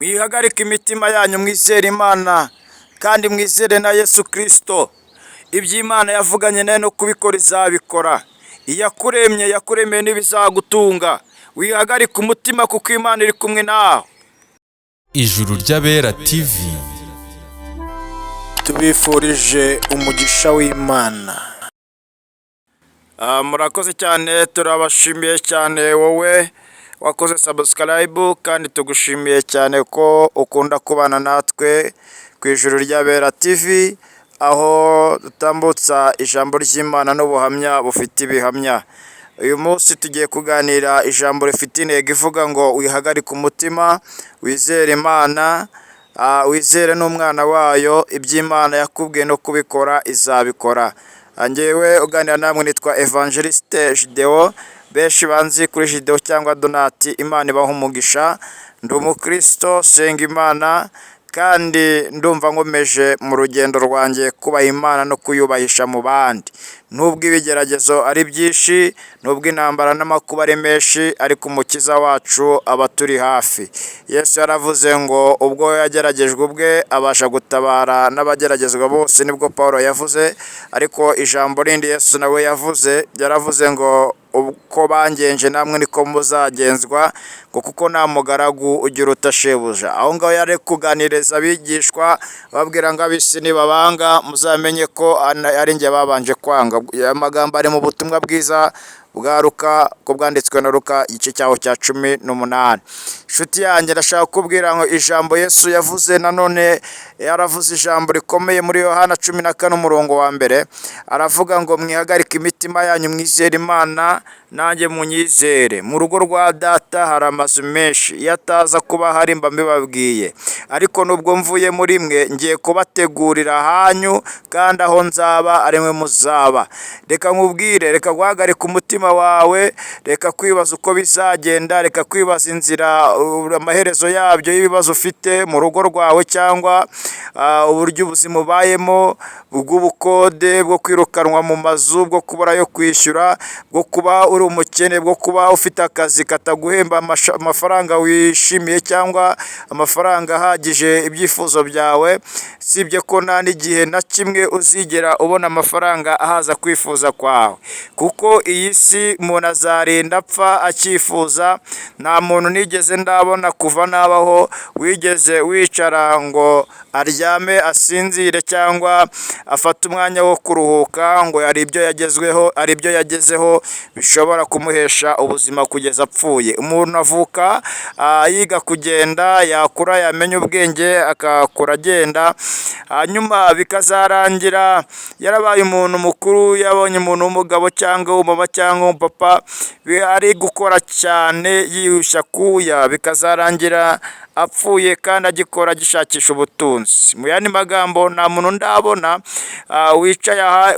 mwihagarike imitima yanyu, mwizere Imana kandi mwizere na Yesu Kristo. Iby'Imana yavuganye nawe no kubikora izabikora. Iyakuremye yakuremeye n'ibizagutunga. Wihagarike umutima kuko Imana iri kumwe nawe. Ijuru ry'Abera TV. Tubifurije umugisha w'Imana. Murakoze cyane, turabashimiye cyane wowe wakoze subscribe, kandi tugushimiye cyane ko ukunda kubana natwe ku Ijuru ry'Abera TV, aho dutambutsa ijambo ry'Imana n'ubuhamya bufite ibihamya. Uyu munsi tugiye kuganira ijambo rifite intego ivuga ngo wihagarike umutima, wizere Imana, wizere n'umwana wayo. Iby'Imana yakubwiye no kubikora izabikora. Njyewe uganira namwe nitwa Evangeliste Gideon, benshi banzi kuri Gideon cyangwa Donati. Imana ibaha umugisha. Ndi umukristo, senga Imana kandi ndumva nkomeje mu rugendo rwanjye kubaha Imana no kuyubahisha mu bandi. Nubwo ibigeragezo ari byinshi, nubwo intambara n'amakuba ari menshi, ariko umukiza wacu aba turi hafi. Yesu yaravuze ngo ubwo yageragejwe ubwe abasha gutabara n'abageragezwa bose, nibwo Pawulo yavuze. Ariko ijambo rindi Yesu nawe yavuze, yaravuze ngo uko bangenje namwe niko muzagenzwa, ngo kuko nta mugaragu ugira uta shebuja. Aho ngaho yari kuganiriza abigishwa babwira ngo ab'isi nibabanga muzamenye ko ari njye babanje kwanga. Amagambo ari mu butumwa bwiza bwa Luka, ko bwanditswe na Luka igice cyaho cya 18. Inshuti yanjye, ndashaka kubwira ngo ijambo Yesu yavuze nanone, yaravuze ijambo rikomeye muri Yohana 14 umurongo wa mbere. Aravuga ngo mwihagarike imitima yanyu, mwizere Imana nanjye munyizere. Mu rugo rwa Data hari amazu menshi, iyo ataza kuba hari mba mbibabwiye. Ariko nubwo mvuye muri mwe ngiye kubategurira hanyu, kandi aho nzaba ari mwe muzaba. Reka nkubwire, reka guhagarika umutima wawe, reka kwibaza uko bizagenda, reka kwibaza inzira, amaherezo yabyo y'ibibazo ufite mu rugo rwawe, cyangwa uburyo ubuzima ubayemo bw'ubukode, bwo kwirukanwa mu mazu, bwo kubura yo kwishyura, bwo kuba uri umukene, bwo kuba ufite akazi kataguhemba amafaranga wishimiye cyangwa amafaranga ahagije ibyifuzo byawe. Sibye ko nta n'igihe na kimwe uzigera ubona amafaranga ahaza kwifuza kwawe, kuko iyi si umuntu azarinda apfa acyifuza. Nta muntu nigeze ndabona kuva nabaho wigeze wicara ngo aryame asinzire cyangwa afate umwanya wo kuruhuka ngo ari ibyo yagezeho bishobora kumuhesha ubuzima kugeza apfuye. Umuntu avuka yiga kugenda, yakura yamenya ubwenge akakura agenda, hanyuma bikazarangira yarabaye umuntu mukuru, yabonye umuntu w'umugabo cyangwa w'umama cyangwa w'umupapa ari gukora cyane yiyushya kuya, bikazarangira apfuye kandi agikora agishakisha ubutunzi. Mu yandi magambo, nta muntu ndabona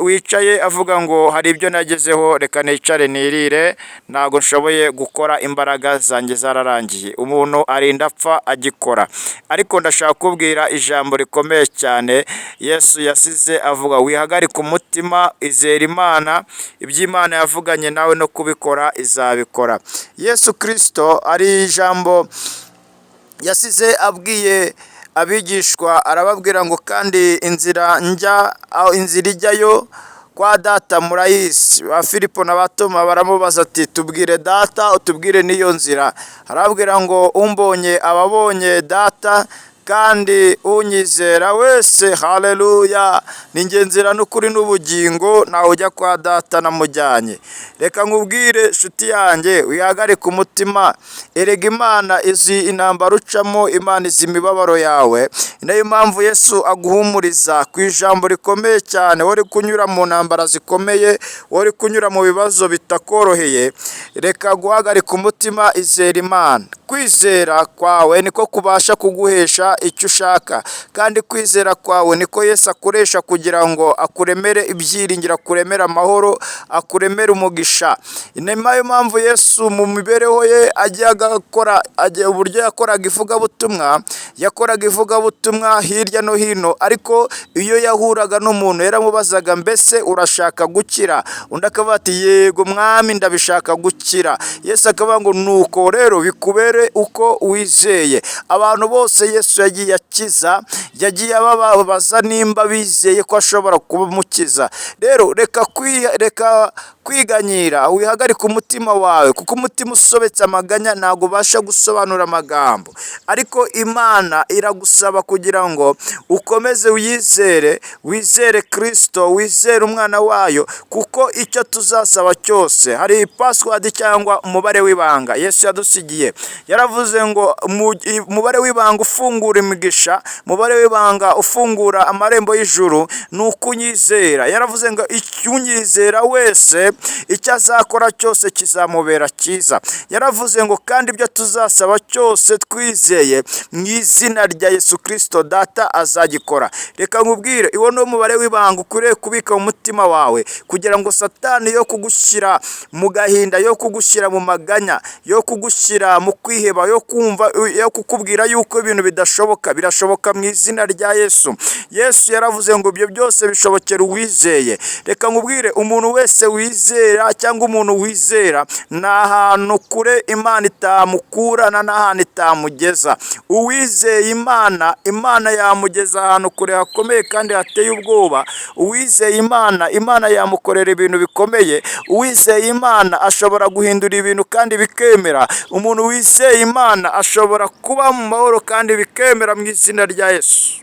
wicaye avuga ngo hari ibyo nagezeho, reka nicare nirire, ntabwo nshoboye gukora, imbaraga zanjye zararangiye. Umuntu arinda apfa agikora. Ariko ndashaka kubwira ijambo rikomeye cyane Yesu yasize avuga, wihagarike umutima, izere Imana, iby'Imana yavuganye nawe no kubikora izabikora. Yesu Kristo ari ijambo yasize abwiye abigishwa, arababwira ngo kandi inzira ijyayo kwa Data murayizi. Ba Filipo na ba Toma baramubaza ati tubwire Data, utubwire n'iyo nzira. Arababwira ngo umbonye ababonye Data, kandi unyizera wese, haleluya, ni njye nzira n'ukuri n'ubugingo, nawe ujya kwa Data namujyanye. Reka nkubwire nshuti yanjye, wihagarike umutima. Erega Imana izi intambara ucamo, Imana izi imibabaro yawe. Niyo mpamvu Yesu aguhumuriza ku ijambo rikomeye cyane. Wari kunyura mu ntambara zikomeye, wari kunyura mu bibazo bitakoroheye, reka guhagarika umutima, izera Imana. Kwizera kwawe niko kubasha kuguhesha icyo ushaka, kandi kwizera kwawe niko Yesu akoresha kugira ngo akuremere ibyiringiro, akuremere amahoro, akuremere umugisha. Niyo mpamvu Yesu mu mibereho ye uburyo yakoraga ivugabutumwa hirya no hino. Ariko iyo yahuraga n'umuntu yaramubazaga, mbese urashaka gukira? Undi akavuga ati yego mwami, ndabishaka gukira. Yesu akavuga ngo nuko rero bikubere ukore uko wizeye. Abantu bose Yesu yagiye akiza, yagiye ababaza nimba bizeye ko ashobora kuba umukiza. Rero reka kwiganyira, wihagarike umutima wawe, kuko umutima usobetse amaganya ntabwo ubasha gusobanura amagambo. Ariko Imana iragusaba kugira ngo ukomeze wizere Kristo, wizere umwana wayo, kuko icyo tuzasaba cyose, hari password cyangwa umubare w'ibanga Yesu yadusigiye. Yaravuze ngo umubare w'ibanga ufungura imigisha, umubare w'ibanga ufungura amarembo y'ijuru ni ukunyizera. Yaravuze ngo icyunyizera wese icyo azakora cyose kizamubera cyiza. Yaravuze ngo kandi ibyo tuzasaba cyose twizeye mu izina rya Yesu Kristo Data azagikora. Reka nkubwire, iwo ni umubare w'ibanga ukwiriye kubika mu mutima wawe, kugira ngo Satani yo kugushyira mu gahinda, yo kugushyira mu maganya, yo kugushyira mu kwiheba, yo kukubwira yuko ibintu bidashoboka, birashoboka mu izina rya Yesu. Yesu yaravuze ngo ibyo byose bishobokera uwizeye. Reka nkubwire, umuntu wese wizera cyangwa umuntu wizera nta hantu kure Imana itamukura, nta hantu itamugeza. Uwizeye Imana, Imana yamugeza ahantu kure hakomeye kandi hateye ubwoba. Uwizeye Imana, Imana yamukorera ibintu bikomeye. Uwizeye Imana ashobora guhindura ibintu kandi bikemera. Umuntu wizeye Imana ashobora kuba mu mahoro kandi bikemera mu izina rya Yesu.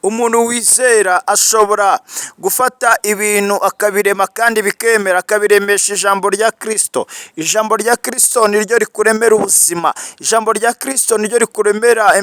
Umuntu wizera ashobora gufata ibintu akabirema kandi bikemera, akabiremesha ijambo rya Kristo. Ijambo rya Kristo niryo rikuremera ubuzima. Ijambo rya Kristo niryo rikuremera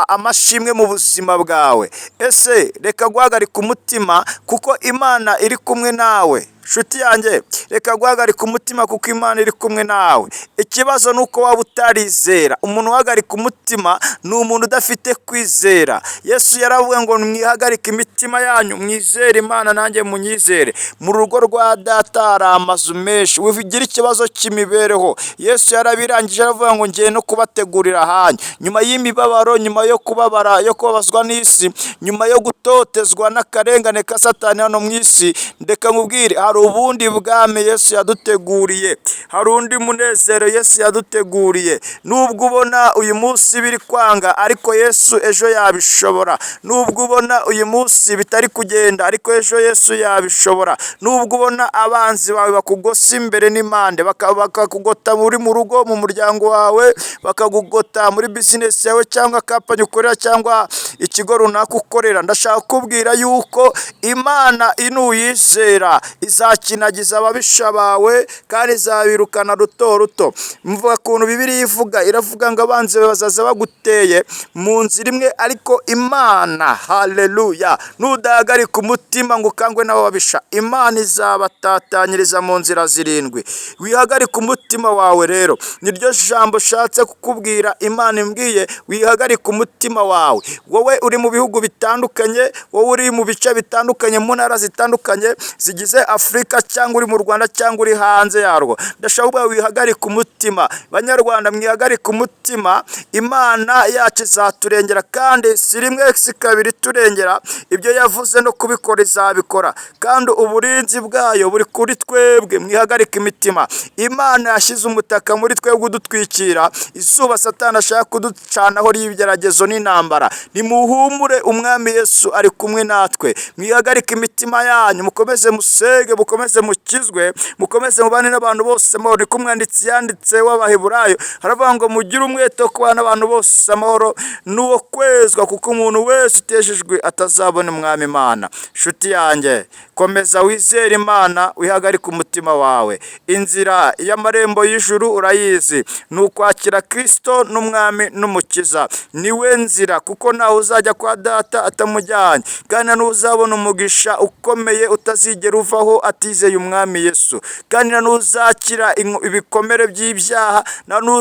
amashimwe mu buzima bwawe. Ese reka guhagarika umutima, kuko Imana iri kumwe nawe. Nshuti yanjye, reka guhagarika umutima, kuko Imana iri kumwe nawe. Ikibazo ni uko waba utarizera. Umuntu uhagarika umutima ni umuntu udafite kwizera. Yesu yaravuze ngo mwihagarike imitima yanyu, mwizere Imana nanjye munyizere. Mu rugo rwa Data hari amazu menshi. Wigira ikibazo cy'imibereho, Yesu yarabirangije aravuga ngo ngiye no kubategurira ahanyu. Nyuma y'imibabaro, nyuma yo kubabara, yo kubabazwa n'isi, nyuma yo gutotezwa n'akarengane ka Satani hano mu isi, ndeka nkubwire, hari ubundi bwami Yesu yaduteguriye, hari undi munezero Yesu yaduteguriye. Nubwo ubona uyu munsi biri kwanga, ariko Yesu ejo yabishobora. Nubwo ubona uyu munsi bitari kugenda, ariko ejo Yesu yabishobora. Nubwo ubona abanzi bawe bakugose imbere n'impande, bakakugota muri mu rugo, mu muryango wawe, bakagugota muri business yawe cyangwa kampani ukorera cyangwa ikigo runaka ukorera, ndashaka kubwira yuko Imana inuyizera izakinagiza ababisha bawe kandi izabirukana ruto ruto. Mvuga kuntu Bibiliya ivuga, iravuga ngo abanzi bazaza baguteye mu nzira imwe, ariko Imana, haleluya, nudahagarika umutima ngo ukangwe n'ababisha, Imana izabatatanyiriza mu nzira zirindwi. Wihagarika umutima wawe rero, niryo jambo shatse kukubwira. Imana imbwiye wihagarika umutima wawe. Wowe uri mu bihugu bitandukanye, wowe uri mu bice bitandukanye, mu ntara zitandukanye zigize Afurika, cyangwa uri mu Rwanda cyangwa uri hanze yarwo, ndashaka wihagarika umutima. Banyarwanda, mwihagarika umutima. Imana yacu izaturengera, kandi si rimwe si kabiri turengera. Ibyo yavuze no kubikora izabikora, kandi uburinzi bwayo buri kuri twebwe. Mwihagarika imitima. Imana yashyize umutaka muri twebwe udutwikira izuba Satani ashaka kuducanaho y'ibigeragezo n'intambara. Nimuhumure, umwami Yesu ari kumwe natwe. Mwihagarika imitima yanyu, mukomeze musege, mukomeze mukizwe, mukomeze mubane n'abantu bose amahoro. Niko umwanditsi yanditse w'Abaheburayo, haravuga ngo mugire umwete wo kubana n'abantu bose amahoro n'uwo kwezwa, kuko umuntu wese utejejwe atazabona umwami Imana. Nshuti yanjye, komeza wizere Imana, wihagarika umutima wawe. Inzira y'amarembo y'ijuru urayizi, ni ukwakira Kristo n'umwami n'umukiza. Niwe nzira, kuko ntawe uzajya kwa Data atamujyanye, kandi n'uzabona umugisha ukomeye utazigera uvaho atizeye umwami Yesu. Kandi n'uzakira ibikomere by'ibyaha,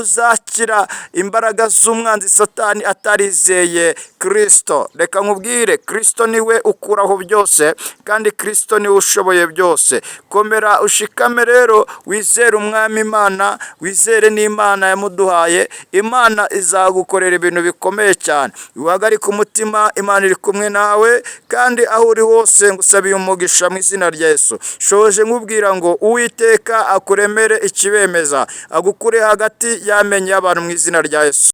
n'uzakira imbaraga z'umwanzi Satani atarizeye Kristo. Reka nkubwire, Kristo niwe ukuraho byose, kandi Kristo niwe ushoboye byose. Komera ushikame rero, wizere umwami Imana, wizere n'Imana yamuduhaye. Imana izagukorera ibintu bikomeye cyane. Wihagarika ku mutima, Imana iri kumwe nawe, kandi aho uri hose ngusabiye umugisha mu izina rya Yesu. Shoje nkubwira ngo Uwiteka akuremere ikibemeza, agukure hagati y'amenyo y'abantu mu izina rya Yesu.